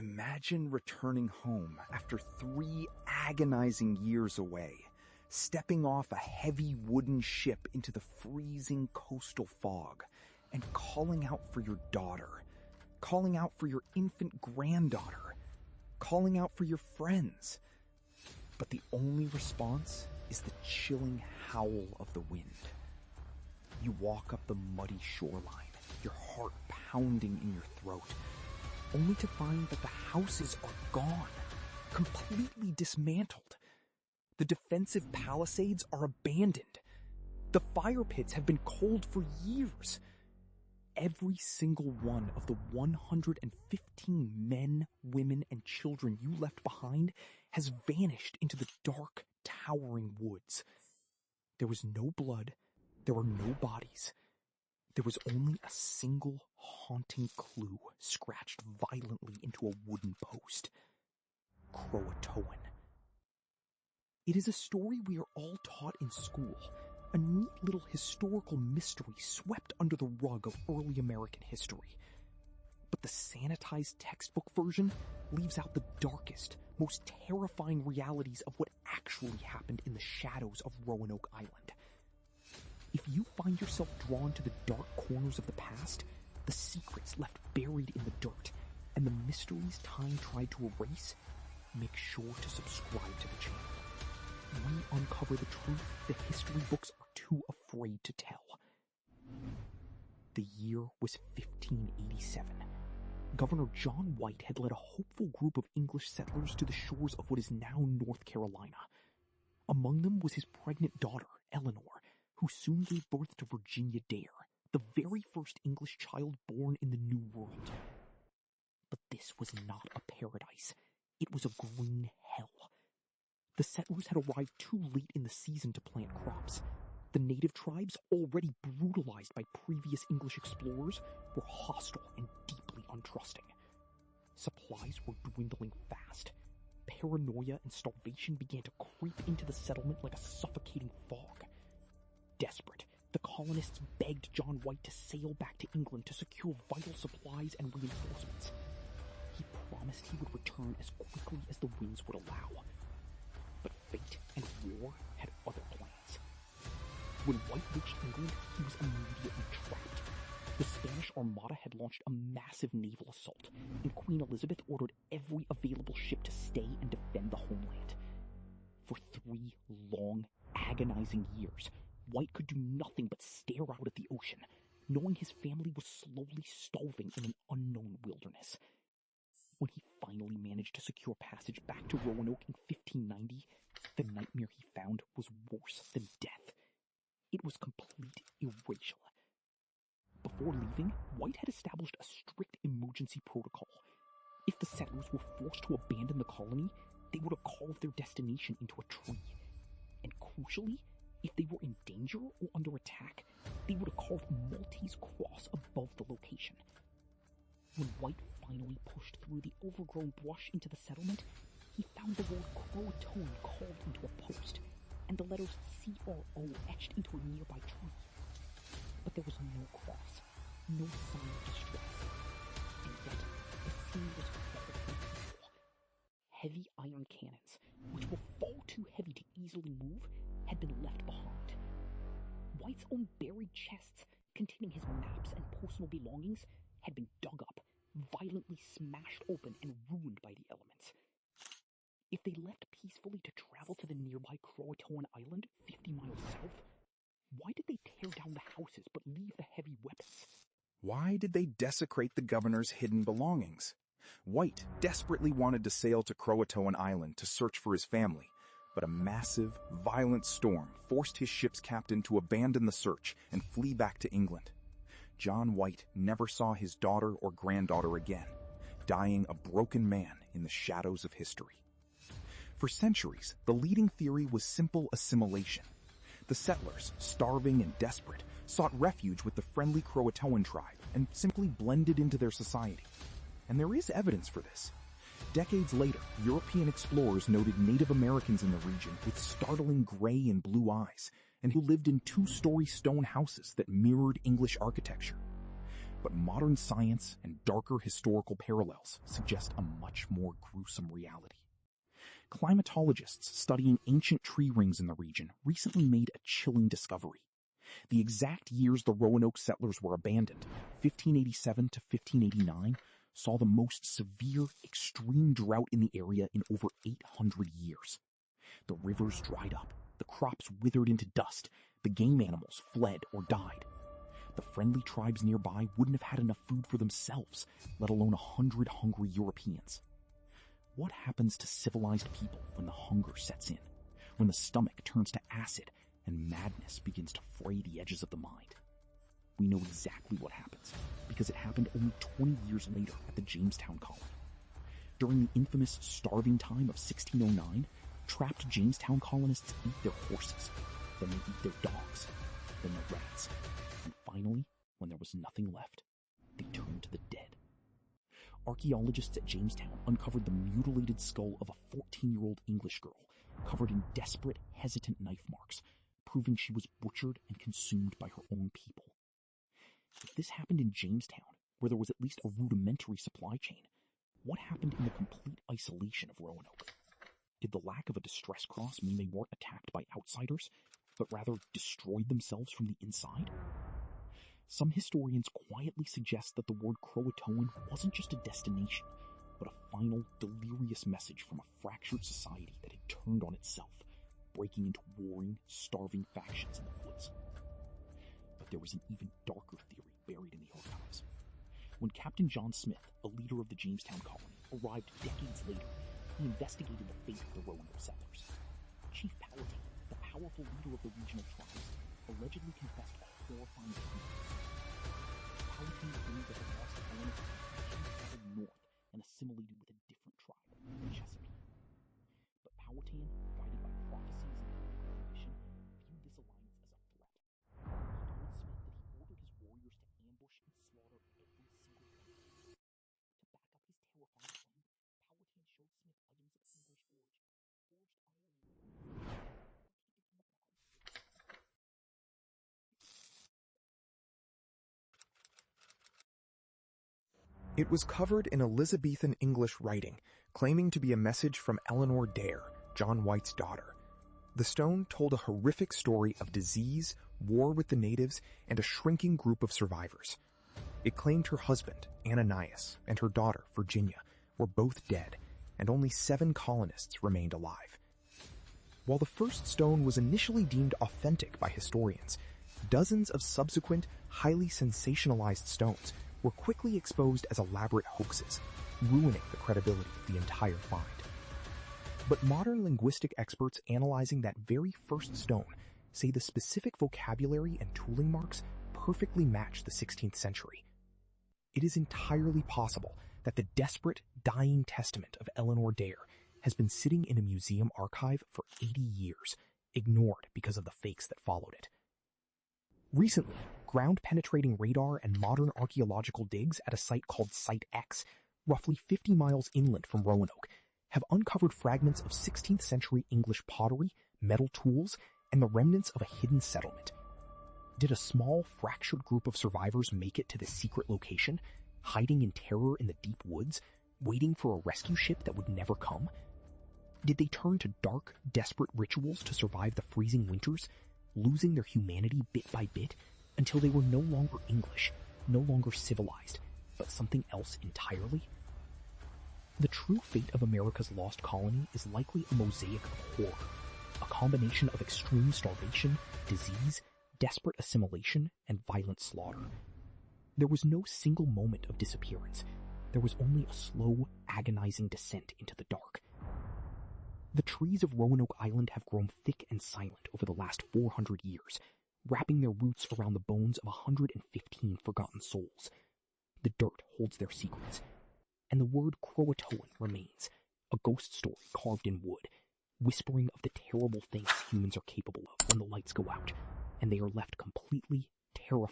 Imagine returning home after 3 agonizing years away, stepping off a heavy wooden ship into the freezing coastal fog, and calling out for your daughter, calling out for your infant granddaughter, calling out for your friends. But the only response is the chilling howl of the wind. You walk up the muddy shoreline, your heart pounding in your throat, only to find that the houses are gone, completely dismantled. The defensive palisades are abandoned. The fire pits have been coaled for years. Every single one of the 115 men, women, and children you left behind has vanished into the dark, towering woods. There was no blood. There were no bodies. There was only a single haunting clue scratched violently into a wooden post. Croatoan. It is a story we are all taught in school, a neat little historical mystery swept under the rug of early American history. But the sanitized textbook version leaves out the darkest, most terrifying realities of what actually happened in the shadows of Roanoke Island. If you find yourself drawn to the dark corners of the past, the secrets left buried in the dirt, and the mysteries time tried to erase, make sure to subscribe to the channel. We uncover the truth the history books are too afraid to tell. The year was 1587. Governor John White had led a hopeful group of English settlers to the shores of what is now North Carolina. Among them was his pregnant daughter, Eleanor, who soon gave birth to Virginia Dare, the very first English child born in the New World. But this was not a paradise. It was a green hell. The settlers had arrived too late in the season to plant crops. The native tribes, already brutalized by previous English explorers, were hostile and deeply untrusting. Supplies were dwindling fast. Paranoia and starvation began to creep into the settlement like a suffocating fog. Desperate, the colonists begged John White to sail back to England to secure vital supplies and reinforcements. He promised he would return as quickly as the winds would allow. But fate and war had other plans. When White reached England, he was immediately trapped. The Spanish Armada had launched a massive naval assault, and Queen Elizabeth ordered every available ship to stay and defend the homeland. For 3 long, agonizing years, White could do nothing but stare out at the ocean, knowing his family was slowly starving in an unknown wilderness. When he finally managed to secure passage back to Roanoke in 1590, the nightmare he found was worse than death. It was complete erasure. Before leaving, White had established a strict emergency protocol. If the settlers were forced to abandon the colony, they would have carved their destination into a tree. And crucially, if they were in danger or under attack, they would have carved Maltese cross above the location. When White finally pushed through the overgrown brush into the settlement, he found the word Croatoan carved into a post, and the letters CRO etched into a nearby tree. But there was no cross, no sign of distress, and yet the scene was full of people. Heavy iron cannons, which were far too heavy to easily move, had been left behind. White's own buried chests, containing his maps and personal belongings, had been dug up, violently smashed open and ruined by the elements. If they left peacefully to travel to the nearby Croatoan Island 50 miles south, why did they tear down the houses but leave the heavy weapons? Why did they desecrate the governor's hidden belongings? White desperately wanted to sail to Croatoan Island to search for his family, but a massive, violent storm forced his ship's captain to abandon the search and flee back to England. John White never saw his daughter or granddaughter again, dying a broken man in the shadows of history. For centuries, the leading theory was simple assimilation. The settlers, starving and desperate, sought refuge with the friendly Croatoan tribe and simply blended into their society. And there is evidence for this. Decades later, European explorers noted Native Americans in the region with startling gray and blue eyes, and who lived in 2-story stone houses that mirrored English architecture. But modern science and darker historical parallels suggest a much more gruesome reality. Climatologists studying ancient tree rings in the region recently made a chilling discovery. The exact years the Roanoke settlers were abandoned, 1587 to 1589, saw the most severe, extreme drought in the area in over 800 years. The rivers dried up, the crops withered into dust, the game animals fled or died. The friendly tribes nearby wouldn't have had enough food for themselves, let alone 100 hungry Europeans. What happens to civilized people when the hunger sets in, when the stomach turns to acid and madness begins to fray the edges of the mind? We know exactly what happens, because it happened only 20 years later at the Jamestown colony. During the infamous starving time of 1609, trapped Jamestown colonists ate their horses, then they ate their dogs, then the rats, and finally, when there was nothing left, they turned to the dead. Archaeologists at Jamestown uncovered the mutilated skull of a 14-year-old English girl, covered in desperate, hesitant knife marks, proving she was butchered and consumed by her own people. If this happened in Jamestown, where there was at least a rudimentary supply chain, what happened in the complete isolation of Roanoke? Did the lack of a distress cross mean they weren't attacked by outsiders, but rather destroyed themselves from the inside? Some historians quietly suggest that the word Croatoan wasn't just a destination, but a final, delirious message from a fractured society that had turned on itself, breaking into warring, starving factions in the woods. But there was an even darker theory buried in the archives. When Captain John Smith, a leader of the Jamestown colony, arrived decades later, he investigated the fate of the Roanoke settlers. Chief Palatine, the powerful leader of the regional tribes, allegedly confessed a horrifying crime. Palatine claimed that the lost colonists actually traveled north and assimilated with a different tribe, the Chesapeake. But Powhatan, guided by prophecies and the tradition, viewed this alliance as a threat. He told Smith that he ordered his warriors to ambush and slaughter every single one of them. To back up his terrifying claim, Powhatan showed Smith items of English origin, forged iron and It was covered in Elizabethan English writing, claiming to be a message from Eleanor Dare, John White's daughter. The stone told a horrific story of disease, war with the natives, and a shrinking group of survivors. It claimed her husband, Ananias, and her daughter, Virginia, were both dead, and only 7 colonists remained alive. While the first stone was initially deemed authentic by historians, dozens of subsequent, highly sensationalized stones were quickly exposed as elaborate hoaxes, ruining the credibility of the entire find. But modern linguistic experts analyzing that very first stone say the specific vocabulary and tooling marks perfectly match the 16th century. It is entirely possible that the desperate, dying testament of Eleanor Dare has been sitting in a museum archive for 80 years, ignored because of the fakes that followed it. Recently, ground-penetrating radar and modern archaeological digs at a site called Site X, roughly 50 miles inland from Roanoke, have uncovered fragments of 16th century English pottery, metal tools, and the remnants of a hidden settlement. Did a small, fractured group of survivors make it to this secret location, hiding in terror in the deep woods, waiting for a rescue ship that would never come? Did they turn to dark, desperate rituals to survive the freezing winters, losing their humanity bit by bit until they were no longer English, no longer civilized, but something else entirely? The true fate of America's lost colony is likely a mosaic of horror, a combination of extreme starvation, disease, desperate assimilation, and violent slaughter. There was no single moment of disappearance. There was only a slow, agonizing descent into the dark. The trees of Roanoke Island have grown thick and silent over the last 400 years, wrapping their roots around the bones of 115 forgotten souls. The dirt holds their secrets, and the word Croatoan remains, a ghost story carved in wood, whispering of the terrible things humans are capable of when the lights go out, and they are left completely terrified